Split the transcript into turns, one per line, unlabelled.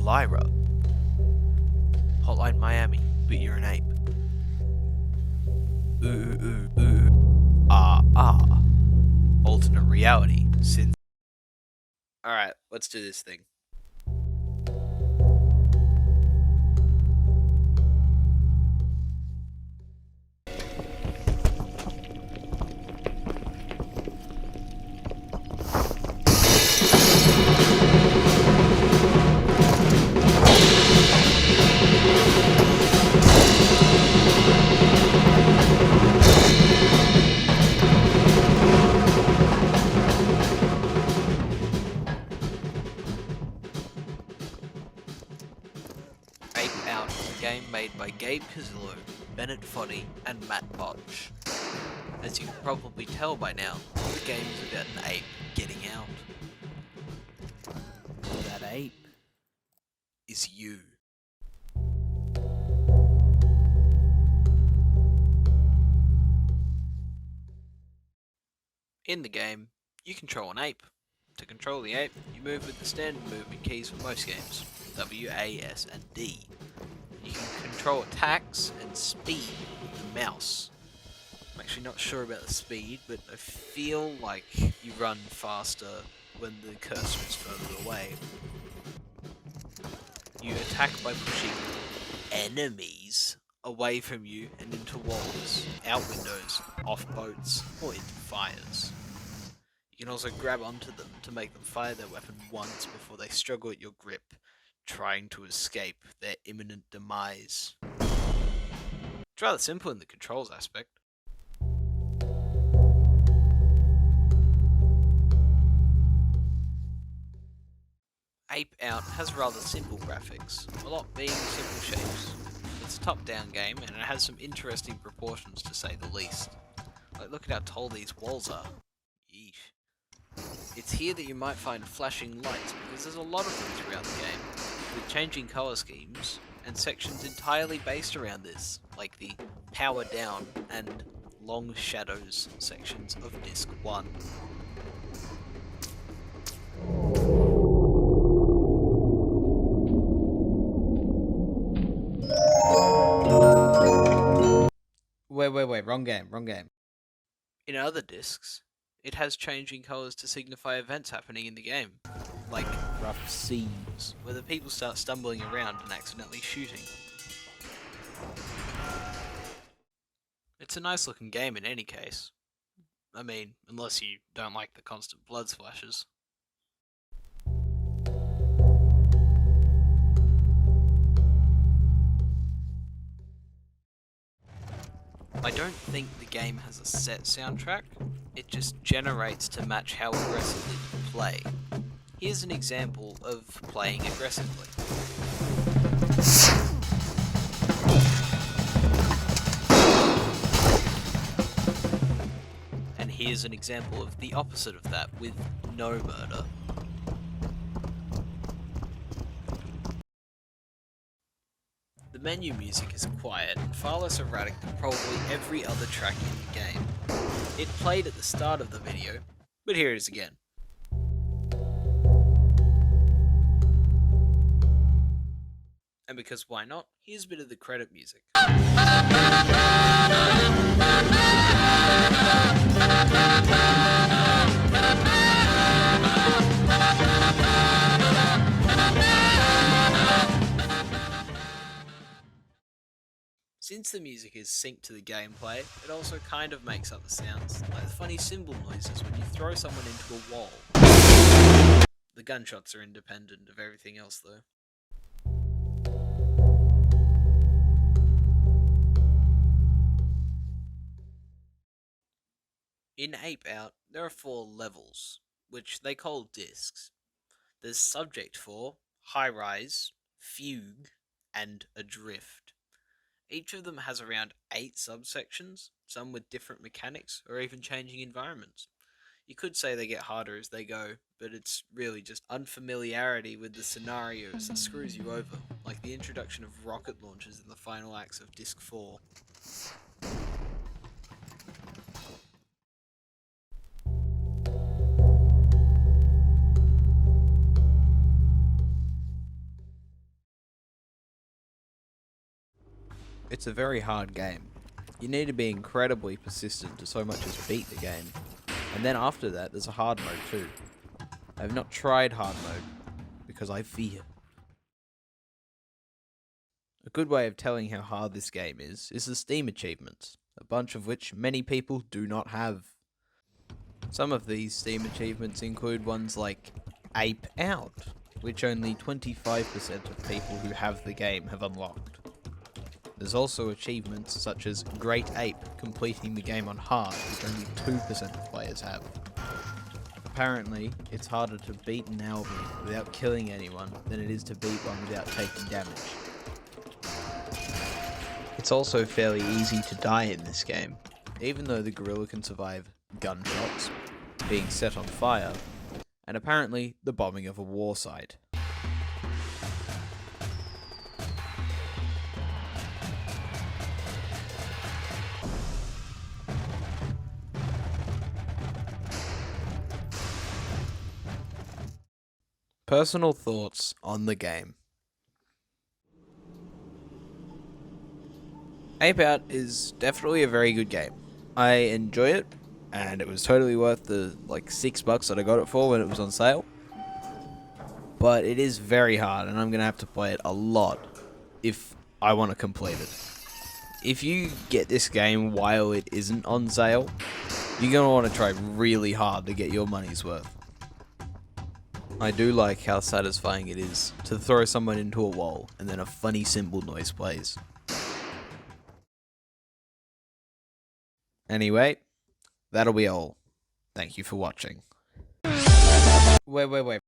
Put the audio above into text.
Lyra. Hotline Miami, but you're an ape. Ooh, ooh, ooh. Alternate reality, since... Alright, let's do this thing. Ape Out is a game made by Gabe Cazillo, Bennett Foddy, and Matt Bodge. As you can probably tell by now, the game is about an ape getting out. That ape is you. In the game, you control an ape. To control the ape, you move with the standard movement keys for most games, W, A, S, and D. You can control attacks and speed with the mouse. I'm actually not sure about the speed, but I feel like you run faster when the cursor is further away. You attack by pushing enemies away from you and into walls, out windows, off boats, or into fires. You can also grab onto them to make them fire their weapon once before they struggle at your grip, trying to escape their imminent demise. It's rather simple in the controls aspect. Ape Out has rather simple graphics, a lot being simple shapes. It's a top-down game and it has some interesting proportions to say the least. Like, look at how tall these walls are. Yeesh. It's here that you might find flashing lights because there's a lot of them throughout the game, with changing colour schemes and sections entirely based around this, like the Power Down and Long Shadows sections of Disc 1.
Wait, wrong game.
In other discs, it has changing colours to signify events happening in the game, like rough scenes, where the people start stumbling around and accidentally shooting. It's a nice looking game in any case. I mean, unless you don't like the constant blood splashes. I don't think the game has a set soundtrack, it just generates to match how aggressively you play. Here's an example of playing aggressively. And here's an example of the opposite of that, with no murder. The menu music is quiet and far less erratic than probably every other track in the game. It played at the start of the video, but here it is again. And because why not, here's a bit of the credit music. Since the music is synced to the gameplay, it also kind of makes up the sounds, like the funny cymbal noises when you throw someone into a wall. The gunshots are independent of everything else though. In Ape Out, there are 4 levels, which they call discs. There's Subject 4, High Rise, Fugue, and Adrift. Each of them has around 8 subsections, some with different mechanics or even changing environments. You could say they get harder as they go, but it's really just unfamiliarity with the scenarios that screws you over, like the introduction of rocket launchers in the final acts of Disc 4.
It's a very hard game. You need to be incredibly persistent to so much as beat the game. And then after that, there's a hard mode too. I have not tried hard mode because I fear. A good way of telling how hard this game is the Steam achievements, a bunch of which many people do not have. Some of these Steam achievements include ones like Ape Out, which only 25% of people who have the game have unlocked. There's also achievements such as Great Ape completing the game on hard, which only 2% of players have. Apparently, it's harder to beat an album without killing anyone than it is to beat one without taking damage. It's also fairly easy to die in this game, even though the gorilla can survive gunshots, being set on fire, and apparently the bombing of a war site. Personal thoughts on the game. Ape Out is definitely a very good game. I enjoy it, and it was totally worth the $6 that I got it for when it was on sale. But it is very hard, and I'm gonna have to play it a lot if I want to complete it. If you get this game while it isn't on sale, you're gonna want to try really hard to get your money's worth. I do like how satisfying it is to throw someone into a wall and then a funny cymbal noise plays. Anyway, that'll be all. Thank you for watching. Wait.